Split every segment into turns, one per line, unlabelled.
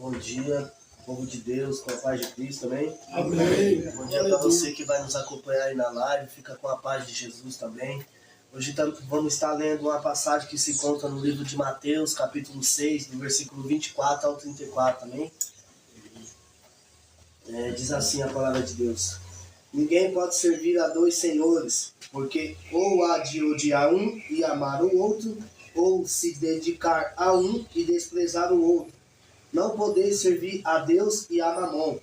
Bom dia, povo de Deus, com a paz de Cristo também.
Amém.
Bom dia para você que vai nos acompanhar aí na live, fica com a paz de Jesus também. Hoje vamos estar lendo uma passagem que se encontra no livro de Mateus, capítulo 6, do versículo 24 ao 34 também. Diz assim a palavra de Deus: Ninguém pode servir a dois senhores, porque ou há de odiar um e amar o outro, ou se dedicar a um e desprezar o outro. Não podeis servir a Deus e a Mamon.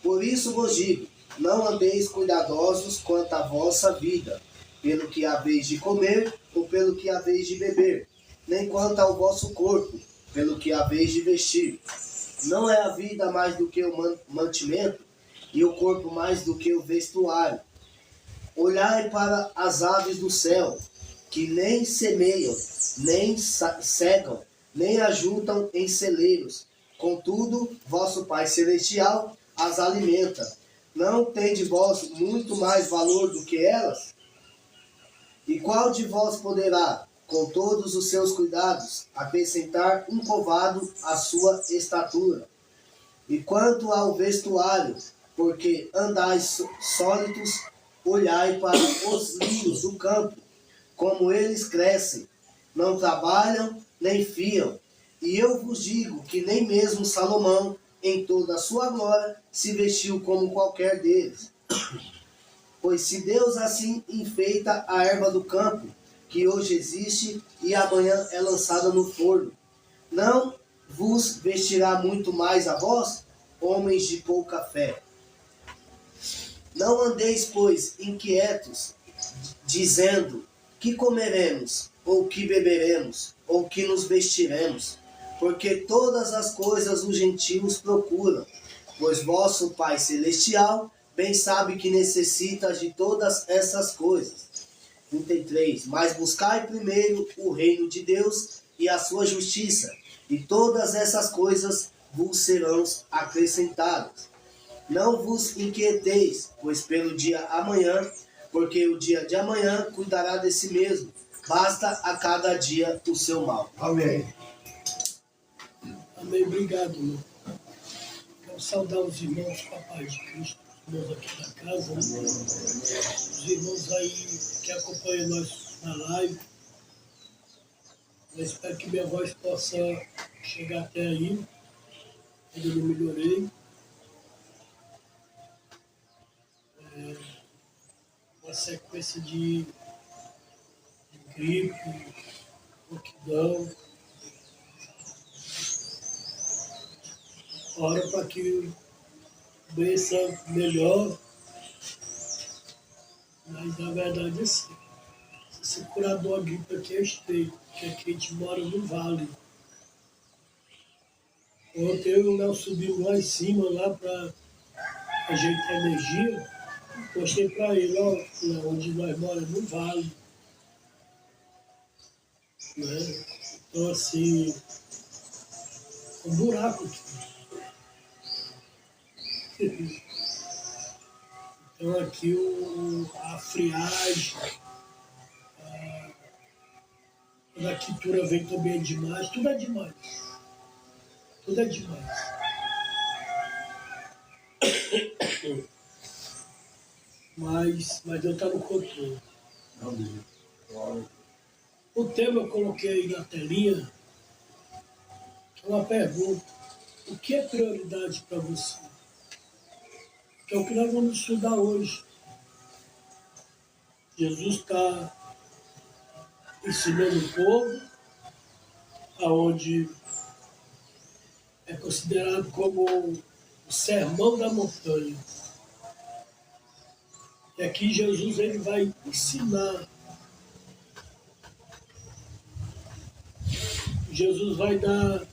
Por isso vos digo, não andeis cuidadosos quanto à vossa vida, pelo que haveis de comer ou pelo que haveis de beber, nem quanto ao vosso corpo, pelo que haveis de vestir. Não é a vida mais do que o mantimento, e o corpo mais do que o vestuário. Olhai para as aves do céu, que nem semeiam, nem cegam, nem ajuntam em celeiros. Contudo, vosso Pai Celestial as alimenta. Não tendes vós muito mais valor do que elas? E qual de vós poderá, com todos os seus cuidados, acrescentar um covado à sua estatura? E quanto ao vestuário, porque andais sólidos, olhai para os lírios do campo, como eles crescem, não trabalham nem fiam. E eu vos digo que nem mesmo Salomão, em toda a sua glória, se vestiu como qualquer deles. Pois se Deus assim enfeita a erva do campo, que hoje existe e amanhã é lançada no forno, não vos vestirá muito mais a vós, homens de pouca fé? Não andeis, pois, inquietos, dizendo: que comeremos, ou que beberemos, ou que nos vestiremos? Porque todas as coisas os gentios procuram, pois vosso Pai Celestial bem sabe que necessitas de todas essas coisas. 33. Mas buscai primeiro o reino de Deus e a sua justiça, e todas essas coisas vos serão acrescentadas. Não vos inquieteis, pois pelo dia amanhã, porque o dia de amanhã cuidará de si mesmo. Basta a cada dia o seu mal.
Amém. Amém. Obrigado, irmão. Quero saudar os irmãos com a paz de Cristo, os irmãos aqui da casa, né? Os irmãos aí que acompanham nós na live. Eu espero que minha voz possa chegar até aí. Ainda não melhorei. Uma sequência de gripe, rouquidão. Ora para que doença melhor, mas na verdade é assim. Se ser curador da gripe aqui é estreito, porque aqui a gente mora no vale. Ontem eu e o Léo subimos lá em cima, lá para ajeitar energia. Mostrei para ele, ó, onde nós moramos, no vale. Né? Então, assim, um buraco aqui. Então, aqui a friagem, quando a quintura vem também é demais, tudo é demais. Tudo é demais. Mas Deus está no controle. O tema eu coloquei aí na telinha, é uma pergunta: o que é prioridade para você? Que é o que nós vamos estudar hoje. Jesus está ensinando o povo, aonde é considerado como o sermão da montanha. E aqui Jesus ele vai ensinar. Jesus vai dar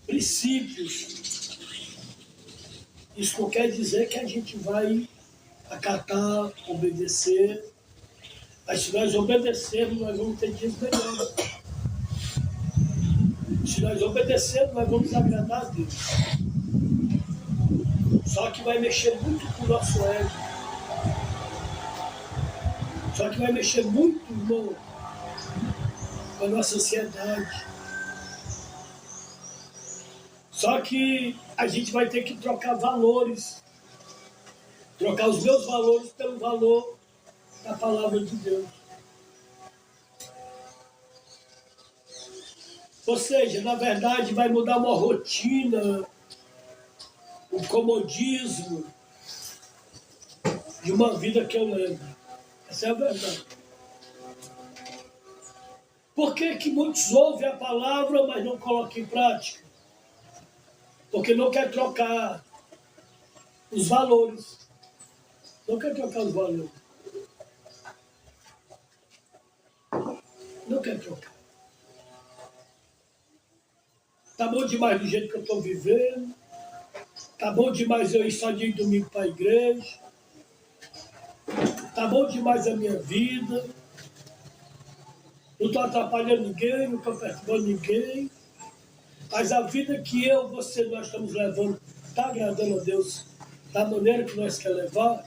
princípios. Isso não quer dizer que a gente vai acatar, obedecer. Mas se nós obedecermos, nós vamos ter dias melhores. Se nós obedecermos, nós vamos agradar a Deus. Só que vai mexer muito com o nosso ego. Só que vai mexer muito, irmão, com a nossa ansiedade. Só que a gente vai ter que trocar valores. Trocar os meus valores pelo valor da palavra de Deus. Ou seja, na verdade, vai mudar uma rotina, um comodismo de uma vida que eu lembro. Essa é a verdade. Por que muitos ouvem a palavra, mas não colocam em prática? Porque não quer trocar os valores. Não quer trocar os valores. Não quer trocar. Tá bom demais do jeito que eu estou vivendo. Tá bom demais eu ir só dia e domingo para a igreja. Tá bom demais a minha vida. Não estou atrapalhando ninguém, não estou perturbando ninguém. Mas a vida que você, nós estamos levando, está agradando a Deus da maneira que nós queremos levar?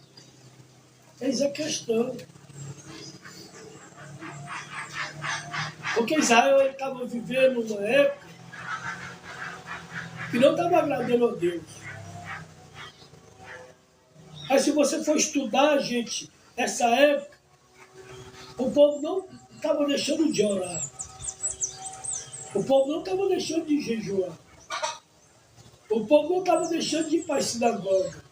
Eis a questão. Porque Israel estava vivendo uma época que não estava agradando a Deus. Mas se você for estudar, gente, essa época, o povo não estava deixando de orar. O povo não estava deixando de jejuar. O povo não estava deixando de ir para a sinagoga.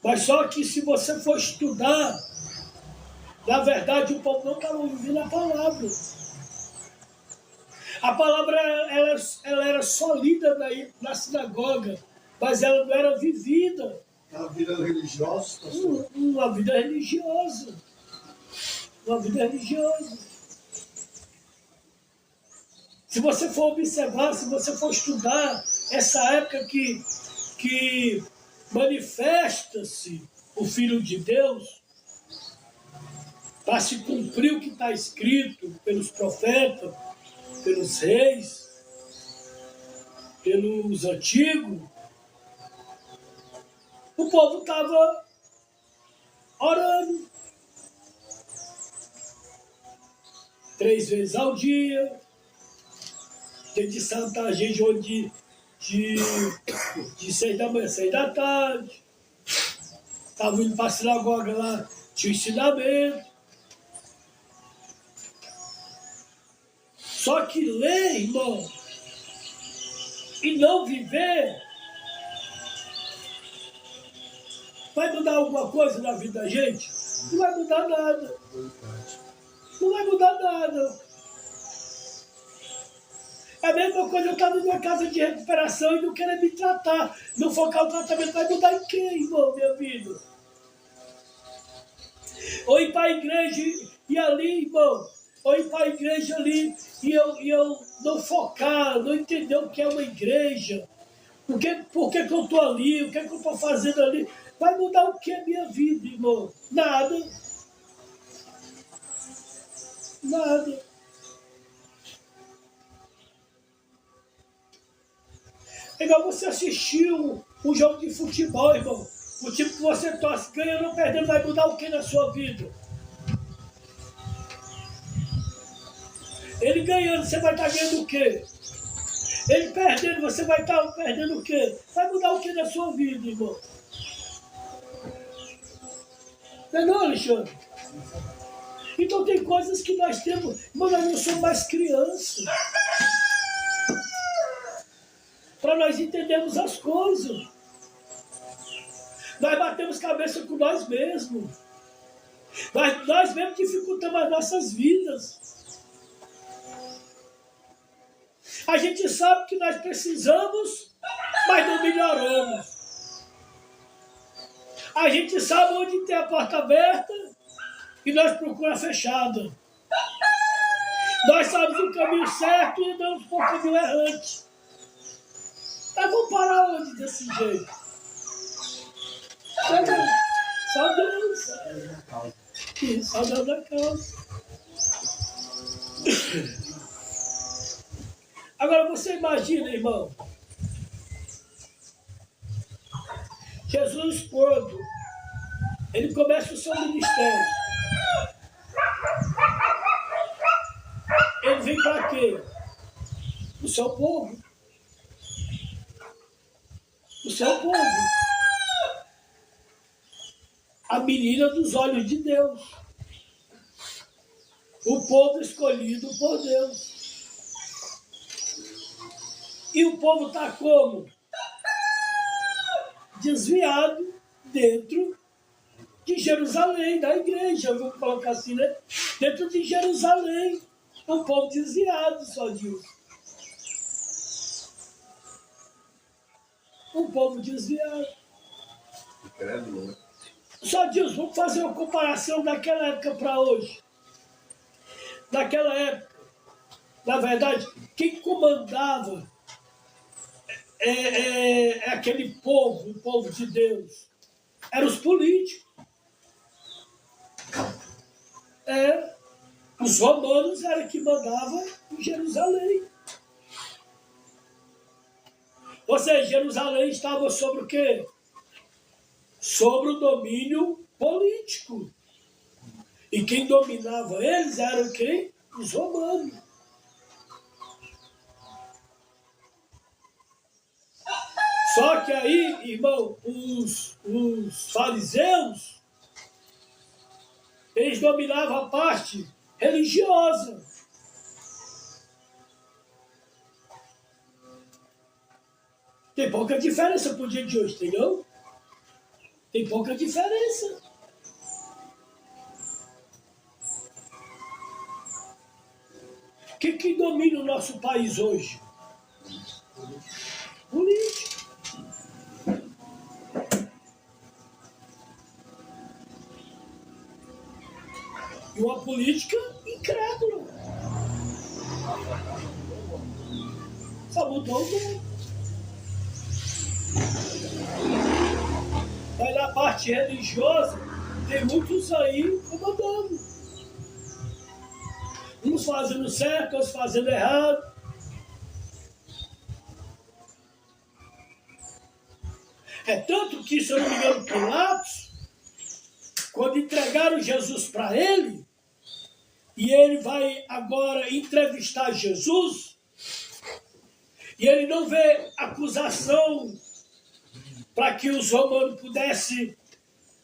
Mas só que se você for estudar, na verdade o povo não estava vivendo a palavra. A palavra ela era só lida na sinagoga, mas ela não era vivida.
Uma vida religiosa, pastor?
Uma vida religiosa. Uma vida religiosa. Se você for observar, se você for estudar essa época que manifesta-se o Filho de Deus, para se cumprir o que está escrito pelos profetas, pelos reis, pelos antigos, o povo estava orando 3 vezes ao dia, dia de Santa jejum de 6 da manhã, 6 da tarde. Estava indo para a sinagoga lá, tinha ensinamento. Só que ler, irmão, e não viver, vai mudar alguma coisa na vida da gente? Não vai mudar nada. Não vai mudar nada. É a mesma coisa, eu estava numa casa de recuperação e não querer me tratar. Não focar o tratamento, vai mudar em quê, irmão, minha vida? Ou ir para a igreja e ali, irmão, ou ir para a igreja ali e eu não focar, não entender o que é uma igreja. Por que eu estou ali, o que eu estou fazendo ali? Vai mudar o que é minha vida, irmão? Nada. Nada. É igual você assistir um jogo de futebol, irmão. O time que você torce, ganhando ou perdendo, vai mudar o que na sua vida? Ele ganhando, você vai estar ganhando o quê? Ele perdendo, você vai estar perdendo o quê? Vai mudar o que na sua vida, irmão? Não é não, Alexandre? Então tem coisas que nós temos, mas nós não somos mais crianças. Para nós entendermos as coisas. Nós batemos cabeça com nós mesmos. Nós mesmos dificultamos as nossas vidas. A gente sabe que nós precisamos, mas não melhoramos. A gente sabe onde tem a porta aberta e nós procuramos fechada. Nós sabemos o caminho certo e andamos por caminho errante. Mas vamos parar onde desse jeito? Só Deus. Só Deus da causa. Agora você imagina, irmão. Jesus, quando ele começa o seu ministério, ele vem para quê? O seu povo. O seu povo. A menina dos olhos de Deus. O povo escolhido por Deus. E o povo está como? Desviado dentro de Jerusalém, da igreja, vamos colocar assim, né? Dentro de Jerusalém. O povo desviado, só Deus. O povo desviado. Só Deus, vamos fazer uma comparação daquela época para hoje. Naquela época, na verdade, quem comandava aquele povo, o povo de Deus, eram os políticos. Os romanos eram que mandavam em Jerusalém. Ou seja, Jerusalém estava sobre o quê? Sobre o domínio político. E quem dominava eles eram quem? Os romanos. Só que aí, irmão, os fariseus, eles dominavam a parte religiosa. Tem pouca diferença pro dia de hoje, entendeu? Tem pouca diferença. Que domina o nosso país hoje? Política. E uma política incrédula. Só mudou o nome. Mas na parte religiosa, tem muitos aí comandando. Uns fazendo certo, outros fazendo errado. É tanto que, se eu não me engano, Pilatos, quando entregaram Jesus para ele, e ele vai agora entrevistar Jesus, e ele não vê acusação para que os romanos pudessem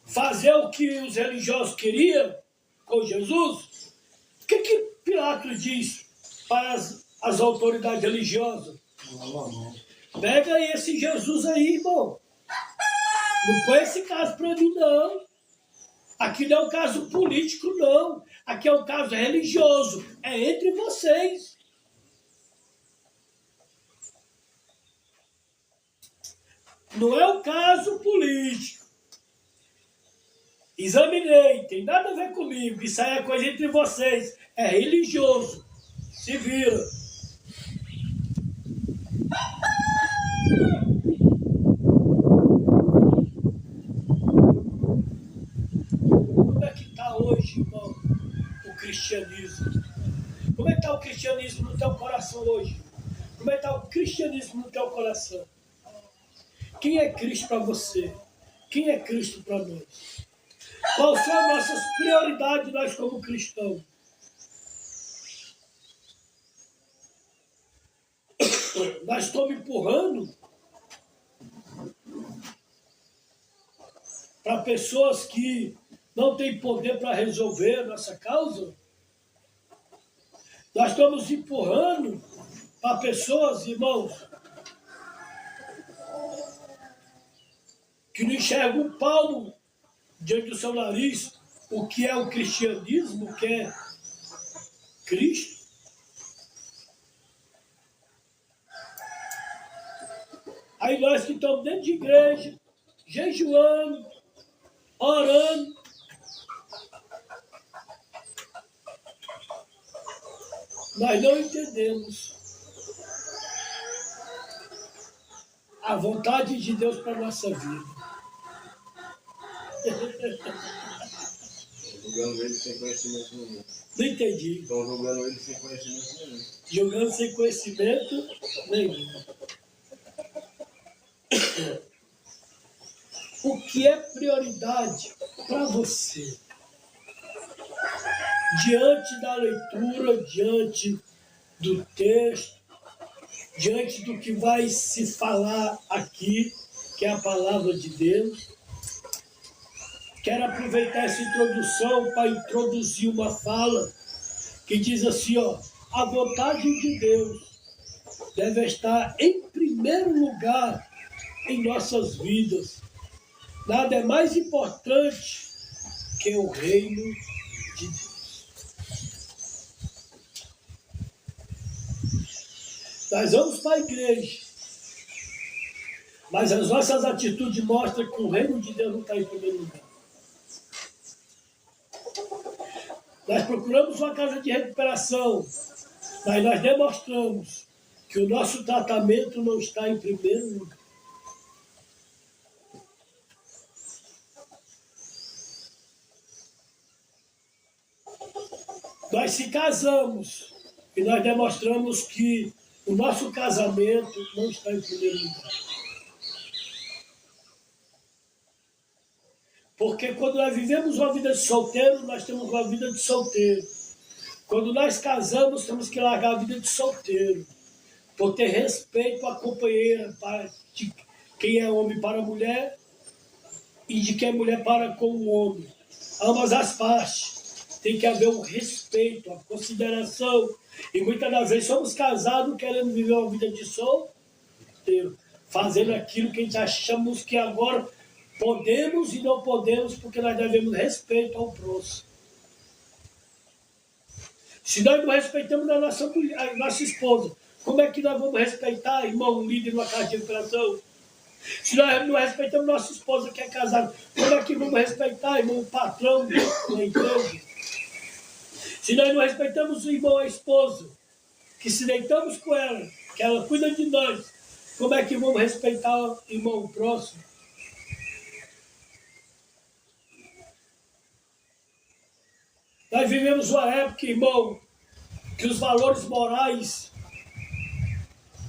fazer o que os religiosos queriam com Jesus, o que Pilatos diz para as autoridades religiosas? Pega aí esse Jesus aí, irmão. Não põe esse caso para mim, não. Aqui não é um caso político, não. Aqui é um caso religioso. É entre vocês. Não é um caso político. Examinei, tem nada a ver comigo. Isso aí é coisa entre vocês. É religioso. Se vira. Como é que está hoje, irmão, o cristianismo? Como é que está o cristianismo no teu coração hoje? Como é que está o cristianismo no teu coração? Quem é Cristo para você? Quem é Cristo para nós? Quais são as nossas prioridades, nós como cristãos? Nós estamos empurrando para pessoas que não têm poder para resolver a nossa causa? Nós estamos empurrando para pessoas, irmãos, que não enxergam um palmo diante do seu nariz o que é o cristianismo, o que é Cristo. Aí nós que estamos dentro de igreja, jejuando, orando, nós não entendemos a vontade de Deus para a nossa vida.
Julgando ele sem conhecimento nenhum.
Não entendi.
Estão julgando ele sem conhecimento nenhum.
Julgando sem conhecimento nenhum. O que é prioridade para você? Diante da leitura, diante do texto, diante do que vai se falar aqui, que é a palavra de Deus. Quero aproveitar essa introdução para introduzir uma fala que diz assim, ó, a vontade de Deus deve estar em primeiro lugar em nossas vidas. Nada é mais importante que o reino de Deus. Nós vamos para a igreja, mas as nossas atitudes mostram que o reino de Deus não está em primeiro lugar. Nós procuramos uma casa de recuperação, mas nós demonstramos que o nosso tratamento não está em primeiro lugar. Nós se casamos e nós demonstramos que o nosso casamento não está em primeiro lugar. Porque quando nós vivemos uma vida de solteiro, nós temos uma vida de solteiro. Quando nós casamos, temos que largar a vida de solteiro. Por ter respeito à companheira, de quem é homem para a mulher e de quem é mulher para com o homem. Ambas as partes. Tem que haver um respeito, a consideração. E muitas das vezes somos casados querendo viver uma vida de solteiro, fazendo aquilo que a gente achamos que agora podemos e não podemos, porque nós devemos respeito ao próximo. Se nós não respeitamos a nossa esposa, como é que nós vamos respeitar, irmão, líder de uma casa de recuperação? Se nós não respeitamos nossa esposa que é casada, como é que vamos respeitar, irmão, o patrão da igreja? Se nós não respeitamos o irmão, a esposa, que se deitamos com ela, que ela cuida de nós, como é que vamos respeitar o irmão próximo? Nós vivemos uma época, irmão, que os valores morais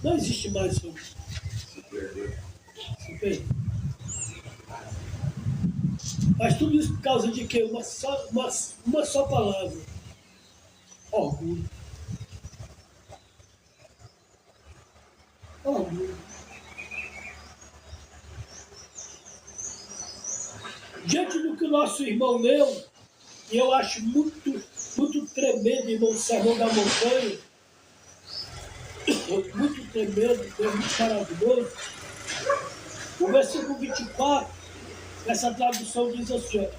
não existem mais sobre isso. Se perdeu. Mas tudo isso por causa de quê? Uma só palavra. Orgulho. Orgulho. Diante do que o nosso irmão leu, e eu acho muito tremendo, irmão, o Sermão da Montanha, muito tremendo, muito maravilhoso. O versículo 24, essa tradução diz assim, ó,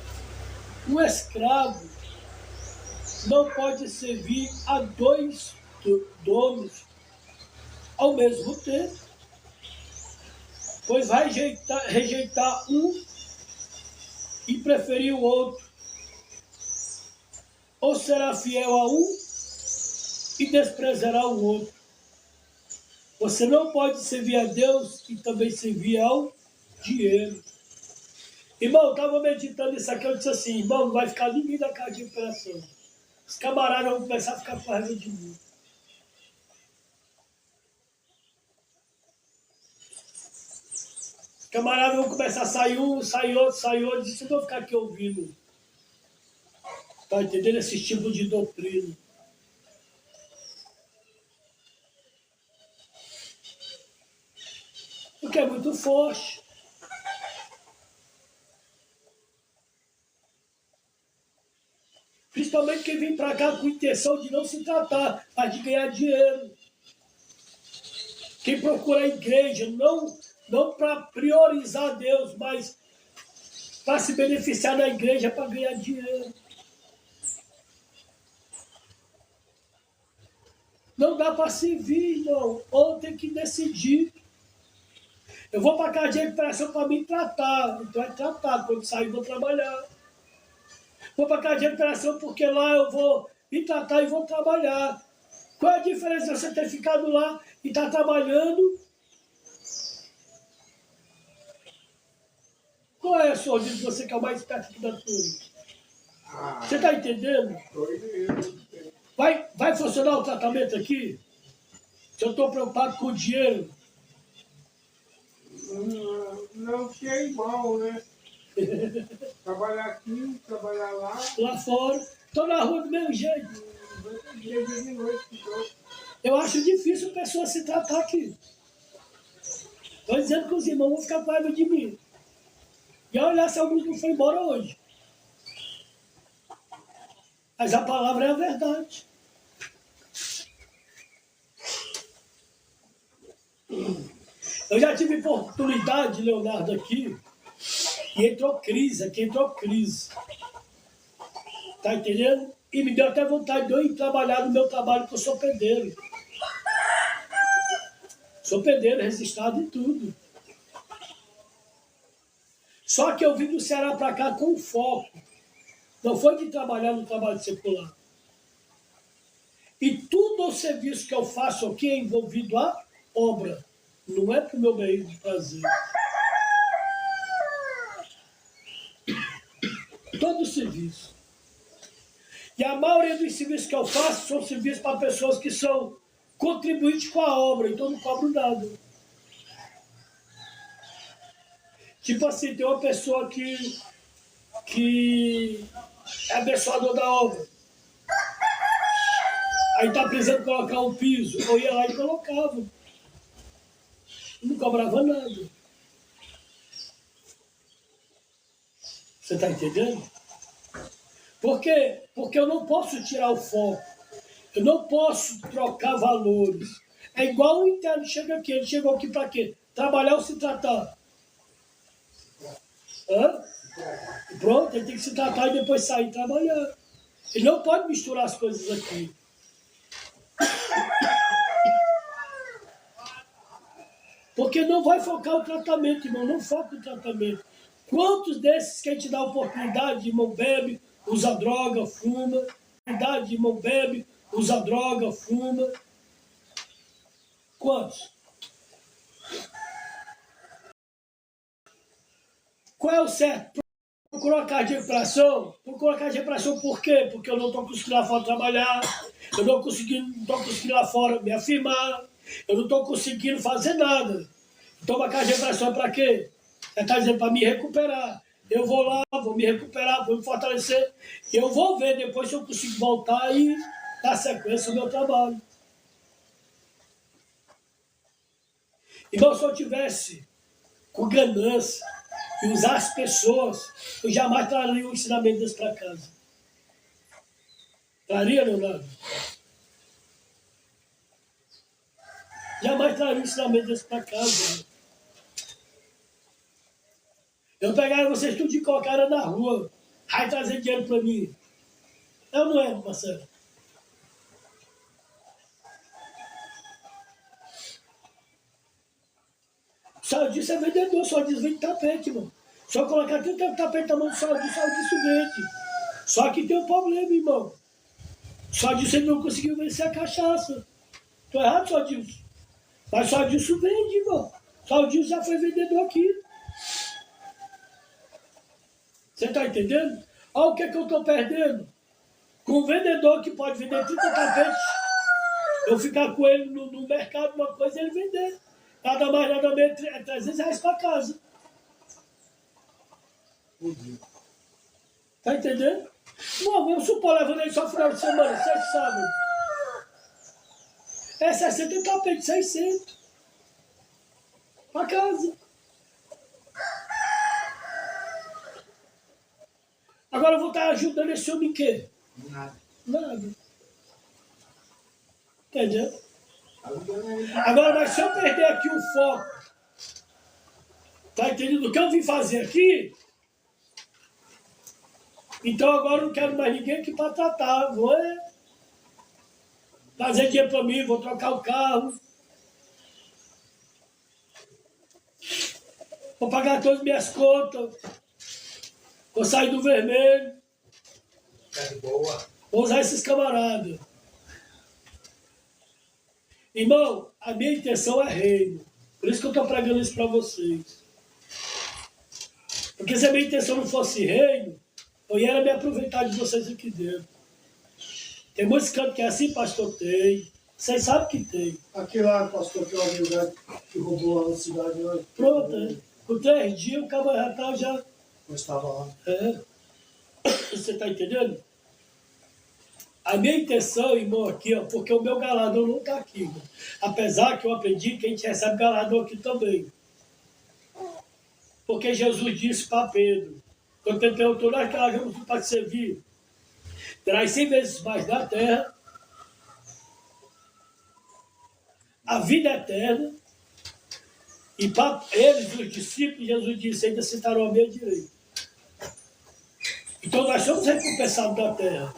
um escravo não pode servir a dois donos ao mesmo tempo, pois vai rejeitar um e preferir o outro, ou será fiel a um e desprezará o outro. Você não pode servir a Deus e também servir ao dinheiro. Irmão, eu estava meditando isso aqui, eu disse assim, irmão, não vai ficar ninguém da casa de recuperação. Os camaradas vão começar a ficar com raiva de mim. Os camaradas vão começar a sair um, sair outro, e vocês vão ficar aqui ouvindo. Está entendendo esse tipo de doutrina? Porque é muito forte. Principalmente quem vem para cá com intenção de não se tratar, mas de ganhar dinheiro. Quem procura a igreja, não para priorizar Deus, mas para se beneficiar da igreja, para ganhar dinheiro. Não dá para servir, irmão. Ou tem que decidir. Eu vou para a casa de recuperação para me tratar. Então é tratar. Quando sair, vou trabalhar. Vou para a casa de recuperação porque lá eu vou me tratar e vou trabalhar. Qual é a diferença de você ter ficado lá e estar trabalhando? Qual é a sua vida, você que é o mais perto aqui da turma? Você está entendendo? Vai funcionar o tratamento aqui? Se eu estou preocupado com o dinheiro?
Não sei mal, né? Trabalhar aqui, trabalhar lá.
Lá fora. Estou na rua do mesmo jeito.
Dia de noite,
Eu acho difícil a pessoa se tratar aqui. Estou dizendo que os irmãos vão ficar com raiva de mim. E olha se alguns não foram embora hoje. Mas a palavra é a verdade. Eu já tive oportunidade, Leonardo, aqui, e entrou crise, aqui entrou crise. Tá entendendo? E me deu até vontade de eu ir trabalhar no meu trabalho, porque eu sou pedreiro. Sou pedreiro, registrado e tudo. Só que eu vim do Ceará para cá com foco. Não foi de trabalhar no trabalho secular. E tudo o serviço que eu faço aqui é envolvido a obra. Não é para o meu meio de prazer. Todo serviço. E a maioria dos serviços que eu faço são serviços para pessoas que são contribuintes com a obra, então não cobro nada. Tipo assim, tem uma pessoa que é abençoador da obra. Aí está precisando colocar um piso. Eu ia lá e colocava. Não cobrava nada. Você está entendendo? Por quê? Porque eu não posso tirar o foco. Eu não posso trocar valores. É igual o interno chega aqui. Ele chegou aqui para quê? Trabalhar ou se tratar? Hã? Pronto, ele tem que se tratar e depois sair trabalhar. Ele não pode misturar as coisas aqui. Porque não vai focar o tratamento, irmão. Não foca o tratamento. Quantos desses que a gente dá oportunidade, irmão, bebe, usa droga, fuma? Oportunidade, irmão, bebe, usa droga, fuma? Quantos? Qual é o certo? Por colocar de recuperação? Por colocar de recuperação por quê? Porque eu não estou conseguindo lá fora trabalhar, eu não estou conseguindo lá fora me afirmar, eu não estou conseguindo fazer nada. Então, uma casa de recuperação é para quê? Você está dizendo para me recuperar. Eu vou lá, vou me recuperar, vou me fortalecer. E eu vou ver depois se eu consigo voltar e dar sequência ao meu trabalho. Então, se eu tivesse com ganância e usar as pessoas, eu jamais traria um ensinamento desse para casa. Traria, Leonardo? Jamais traria um ensinamento desse para casa. Eu pegaria vocês tudo e colocaria na rua, aí trazer dinheiro para mim. Eu não é, Marcelo. Só disso é vendedor, só disso vende tapete, irmão. Só colocar aqui o tapete na mão do só disso vende. Só que tem um problema, irmão. Só disso ele não conseguiu vencer a cachaça. Tô errado, só disso. Mas só disso vende, irmão. Só disso já foi vendedor aqui. Você está entendendo? Olha o que, é que eu estou perdendo. Com um vendedor que pode vender 30 tapetes, eu ficar com ele no mercado, uma coisa, ele vender. Nada mais, nada menos, é 300 reais para casa. Tá entendendo? Não, vamos supor, levando ele só final de semana, 7 sábados. É 60 tapetes, 600. Para casa. Agora eu vou estar ajudando esse homem em quê?
Nada.
Nada. Entendeu? Agora, mas se eu perder aqui o foco, tá entendendo o que eu vim fazer aqui? Então agora eu não quero mais ninguém aqui para tratar. Vou fazer dinheiro para mim, vou trocar o carro. Vou pagar todas as minhas contas. Vou sair do vermelho.
Tá de boa.
Vou usar esses camaradas. Irmão, a minha intenção é reino. Por isso que eu estou pregando isso para vocês. Porque se a minha intenção não fosse reino, eu ia me aproveitar de vocês aqui dentro. Tem muitos cantos que é assim, pastor? Tem. Vocês sabem que tem.
Aqui lá, pastor, que é o lugar que roubou a cidade hoje.
Pronto, é. Com 3 dias o cabo já
Eu estava lá.
É. Você está entendendo? A minha intenção, irmão, aqui, ó, porque o meu galardão não está aqui, irmão. Apesar que eu aprendi que a gente recebe galardão aqui também. Porque Jesus disse para Pedro, quando ele perguntou, nós que largamos para te servir, terás 100 vezes mais na terra, a vida eterna, e para eles, os discípulos, Jesus disse, ainda sentarão à minha direita. Então nós somos recompensados da terra.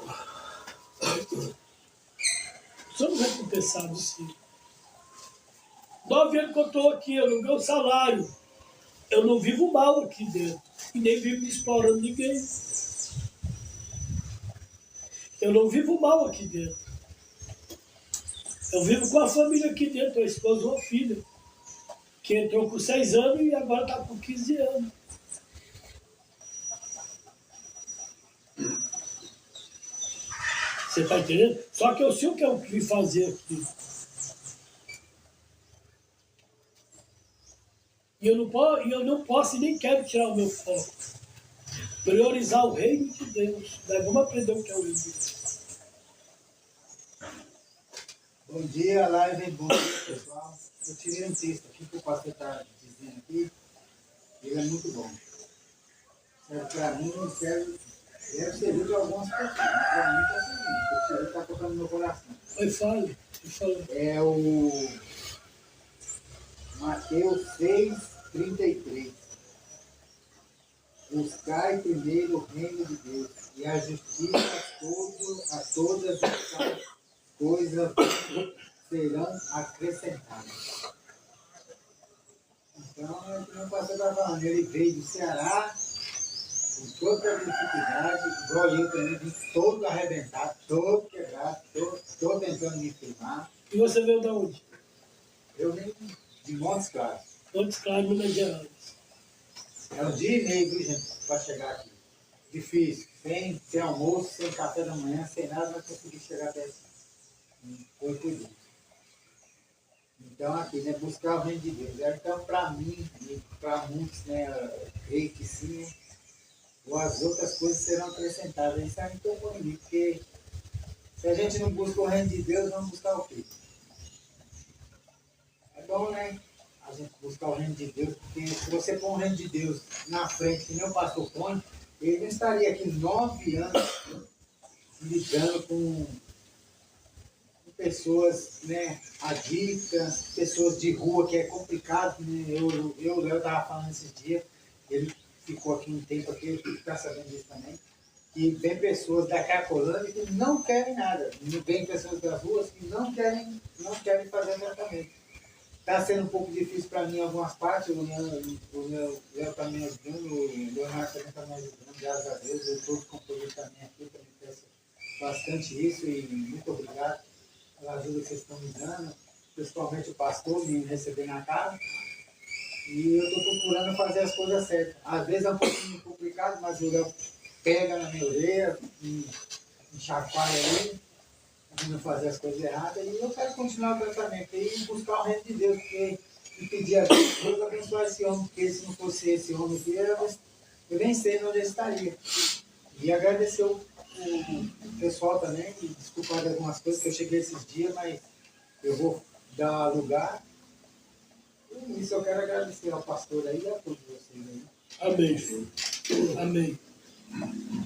Somos recompensados, sim. 9 anos que eu estou aqui, eu não ganho salário. Eu não vivo mal aqui dentro. E nem vivo explorando ninguém. Eu não vivo mal aqui dentro. Eu vivo com a família aqui dentro, a esposa e uma filha. Que entrou com 6 anos e agora está com 15 anos. Você está entendendo? Só que eu sei o que eu vim fazer aqui. E eu não posso e nem quero tirar o meu foco. Priorizar o reino de Deus. Nós vamos aprender o que é o reino de Deus.
Bom dia, live. Bom dia, pessoal. Eu tirei um texto aqui que o pastor está dizendo aqui. Ele é muito bom. Serve para mim, deve servir para algumas pessoas. Para mim está servindo. Ele está tocando no meu coração.
Fale.
É o Mateus 6:33. Buscai primeiro o reino de Deus e a justiça a todas as coisas serão acrescentadas. Então, o pastor está falando, ele veio do Ceará com toda a dificuldade, igual eu também, vim todo arrebentado, todo quebrado, todo tentando me firmar.
E você veio de onde?
Eu vim de Montes Claros.
Montes Claros, Minas Gerais.
É um dia e meio, viu, gente, para chegar aqui. Difícil. Sem almoço, sem café da manhã, sem nada, mas consegui chegar até em 8 dias. Então, aqui, né, buscar o reino de Deus. Então, para mim, e para muitos, né, creio que sim, né, ou as outras coisas serão acrescentadas. Isso é muito bom, porque se a gente não busca o reino de Deus, vamos buscar o quê? É bom, né? A gente buscar o reino de Deus, porque se você pôr o reino de Deus na frente, que nem o pastor põe, ele não estaria aqui 9 anos lidando com pessoas, né, adictas, pessoas de rua, que é complicado, né? Eu estava falando esses dias, ele ficou aqui um tempo aqui, eu fico ficar sabendo disso também, que vem pessoas da Cracolândia que não querem nada, vem pessoas das ruas que não querem fazer tratamento. Está sendo um pouco difícil para mim em algumas partes, o meu está me ajudando, o Leonardo também está me ajudando, graças a Deus, eu estou com compromisso também aqui, eu também peço bastante isso e muito obrigado pela ajuda que vocês estão me dando, principalmente o pastor me receber na casa, e eu estou procurando fazer as coisas certas. Às vezes é um pouquinho complicado, mas o Léo pega na minha orelha, me chacoalha ali, não fazer as coisas erradas, e eu quero continuar o tratamento e buscar o reino de Deus, porque e pedir a Deus abençoar esse homem, porque se não fosse esse homem aqui, eu nem sei onde ele estaria. E agradecer o pessoal também, e desculpar de algumas coisas que eu cheguei esses dias, mas eu vou dar lugar. E isso eu quero agradecer ao pastor aí e a todos vocês aí.
Amém. Amém.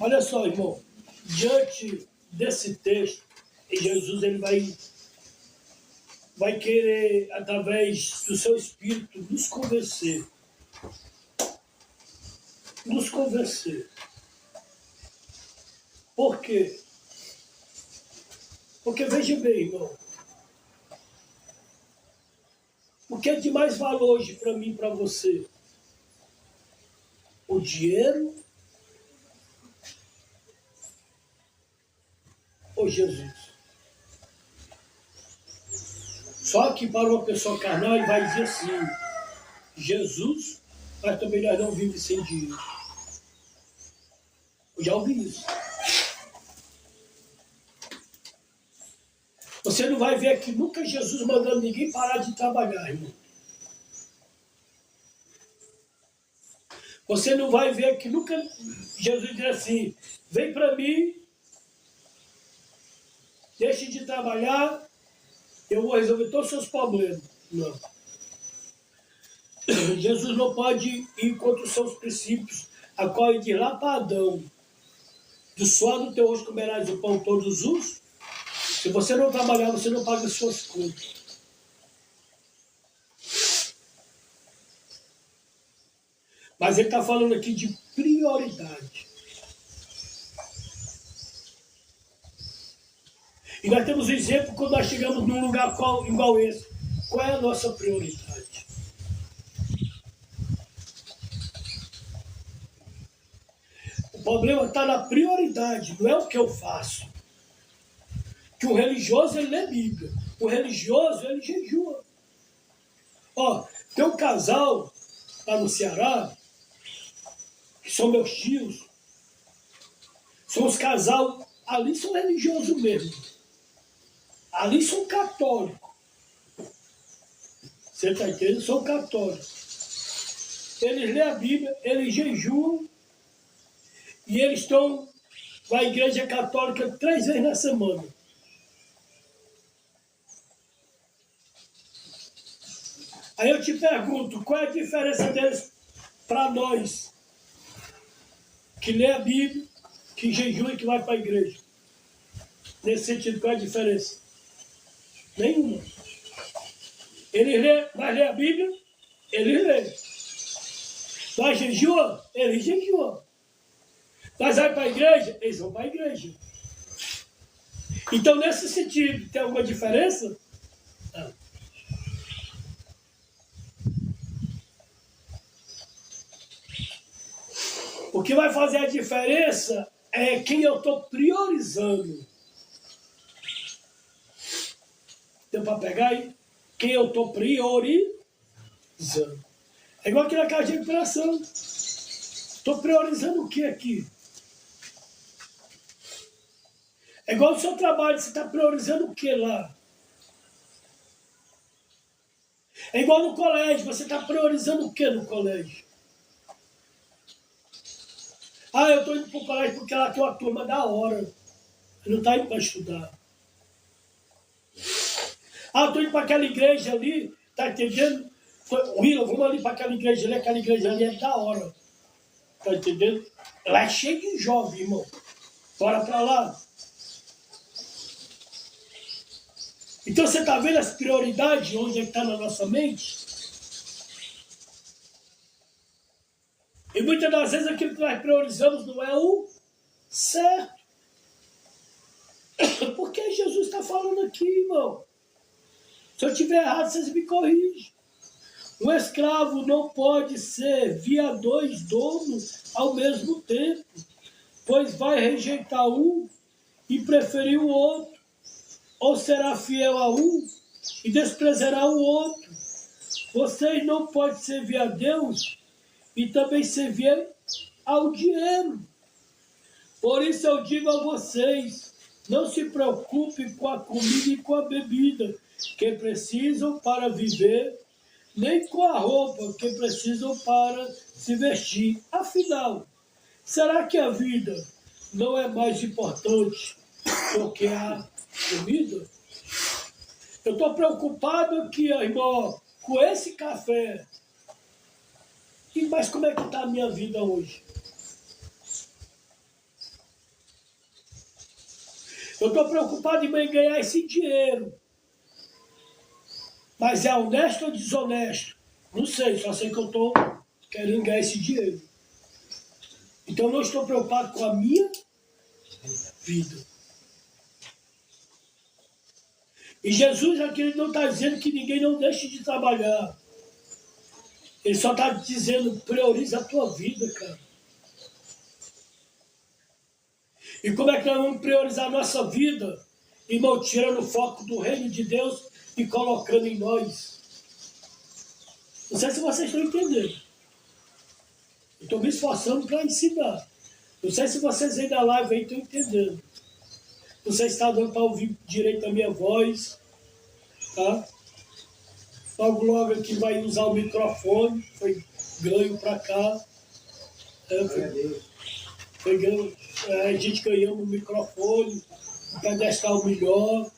Olha só, irmão, diante desse texto, Jesus ele vai querer, através do seu Espírito, nos convencer. Nos convencer. Por quê? Porque veja bem, irmão, o que é de mais valor hoje para mim e para você? O dinheiro ou Jesus? Só que para uma pessoa carnal ele vai dizer assim, Jesus, mas também nós não vivemos sem dinheiro. Eu já ouvi isso. Você não vai ver aqui nunca Jesus mandando ninguém parar de trabalhar, irmão. Você não vai ver aqui nunca Jesus dizer assim, vem para mim deixe de trabalhar, eu vou resolver todos os seus problemas. Não. Jesus não pode ir contra os seus princípios, a qual ele diz lá para Adão, do suor do teu rosto comerás o pão todos os. Se você não trabalhar, você não paga as suas contas. Mas ele está falando aqui de prioridade. E nós temos um exemplo quando nós chegamos num lugar igual esse. Qual é a nossa prioridade? O problema está na prioridade, não é o que eu faço. Que o religioso, ele lê Bíblia. O religioso, ele jejua. Ó, tem um casal lá no Ceará, que são meus tios, são os casal, ali são religiosos mesmo. Ali são católicos. Você está entendendo? São católicos. Eles lêem a Bíblia, eles jejuam e eles estão na igreja católica 3 vezes na semana. Aí eu te pergunto, qual é a diferença deles para nós, que lê a Bíblia, que jejua e que vai para a igreja? Nesse sentido, qual é a diferença? Nenhuma. Nós lê a Bíblia, ele lê. Nós jejua, ele jejua. Nós vamos para a igreja, eles vão para a igreja. Então, nesse sentido, tem alguma diferença? Não. O que vai fazer a diferença é quem eu estou priorizando. Deu para pegar aí? Quem eu estou priorizando. É igual aqui na casa de recuperação. Estou priorizando o que aqui? É igual no seu trabalho, você está priorizando o que lá? É igual no colégio, você está priorizando o que no colégio? Ah, eu estou indo para o colégio porque lá tem uma turma da hora. Eu não está indo para estudar. Ah, eu estou indo para aquela igreja ali, tá entendendo? Willa, vamos ali para aquela igreja ali é da hora. Tá entendendo? Lá é cheio de jovem, irmão. Bora para lá. Então você está vendo as prioridades, onde é que está na nossa mente? E muitas das vezes aquilo que nós priorizamos não é o certo. Porque Jesus está falando aqui, irmão. Se eu estiver errado, vocês me corrigem. Um escravo não pode servir a 2 donos ao mesmo tempo, pois vai rejeitar um e preferir o outro, ou será fiel a um e desprezará o outro. Vocês não podem servir a Deus e também servir ao dinheiro. Por isso eu digo a vocês, não se preocupem com a comida e com a bebida que precisam para viver, nem com a roupa que precisam para se vestir. Afinal, será que a vida não é mais importante do que a comida? Eu estou preocupado aqui, irmão, com esse café. Mas como é que está a minha vida hoje? Eu estou preocupado em ganhar esse dinheiro. Mas é honesto ou desonesto? Não sei, só sei que eu estou querendo ganhar esse dinheiro. Então eu não estou preocupado com a minha vida. E Jesus aqui ele não está dizendo que ninguém não deixe de trabalhar. Ele só está dizendo, prioriza a tua vida, cara. E como é que nós vamos priorizar a nossa vida? Irmão, tirando o foco do reino de Deus e colocando em nós. Não sei se vocês estão entendendo. Eu estou me esforçando para ensinar. Não sei se vocês aí da live aí estão entendendo. Não sei se está dando para ouvir direito a minha voz. Tá? Logo aqui vai usar o microfone. Foi ganho para cá. Foi ganho. A gente ganhamos o microfone. um pedestal melhor,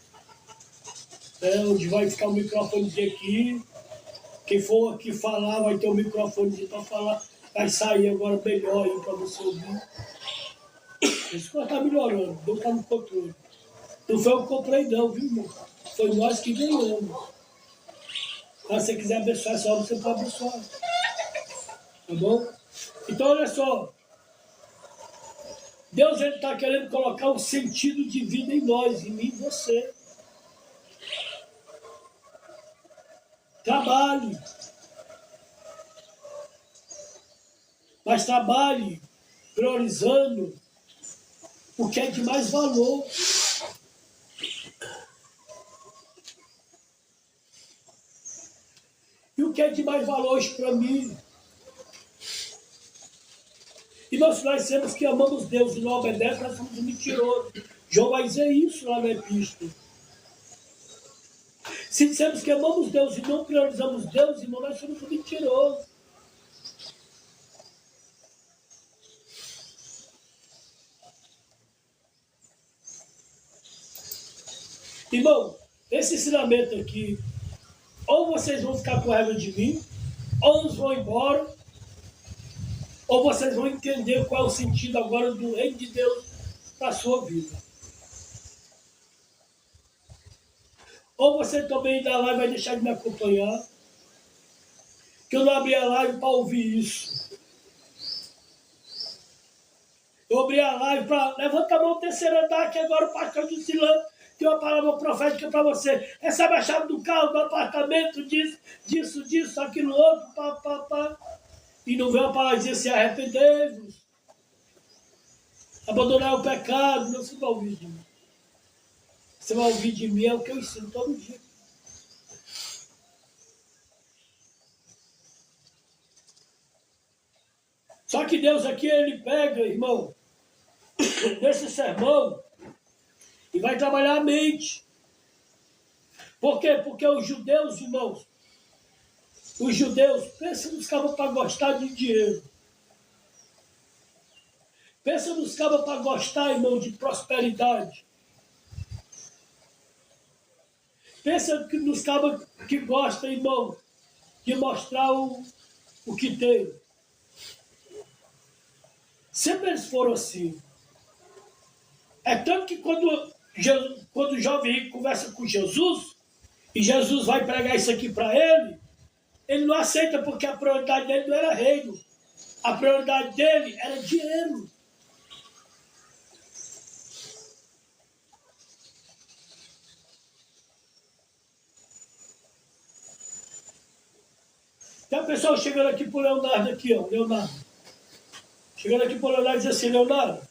onde vai ficar o microfone aqui. Quem for aqui falar vai ter um microfone para falar, vai sair agora melhor aí para você ouvir. Isso está melhorando, Deus está no controle. Não foi eu que comprei não, viu, irmão? Foi nós que ganhamos. Se você quiser abençoar essa obra, você pode abençoar. Tá bom? Então, olha só. Deus está querendo colocar um sentido de vida em nós, em mim e você. Trabalhe. Mas trabalhe priorizando o que é de mais valor. E o que é de mais valor hoje para mim? E nós dizemos que amamos Deus e não obedecemos, nós somos mentirosos. João vai dizer isso lá na epístola. Se dissemos que amamos Deus e não priorizamos Deus, irmão, nós somos mentirosos. Irmão, esse ensinamento aqui, ou vocês vão ficar com raiva de mim, ou uns vão embora, ou vocês vão entender qual é o sentido agora do reino de Deus para a sua vida. Ou você também da live vai deixar de me acompanhar, que eu não abri a live para ouvir isso. Eu abri a live para... Levanta a mão, terceiro andar, que agora o pastor de Silã tem uma palavra profética para você. Recebe a chave do carro, do apartamento, disso, aquilo outro, pá. E não vem a palavra dizer se arrependei-vos. Abandonar o pecado, não se vai ouvir de mim. Você vai ouvir de mim, é o que eu ensino todo dia. Só que Deus aqui, ele pega, irmão, nesse sermão, e vai trabalhar a mente. Por quê? Porque os judeus, irmãos, pensa nos cabos para gostar de dinheiro. Pensa nos cabos para gostar, irmão, de prosperidade. Pensa nos cabos que gostam, irmão, de mostrar o que tem. Sempre eles foram assim. É tanto que quando o jovem rico conversa com Jesus, e Jesus vai pregar isso aqui para ele não aceita porque a prioridade dele não era reino. A prioridade dele era dinheiro. Tem uma pessoa chegando aqui pro Leonardo aqui, ó, Leonardo. Chegando aqui pro Leonardo e diz assim, Leonardo,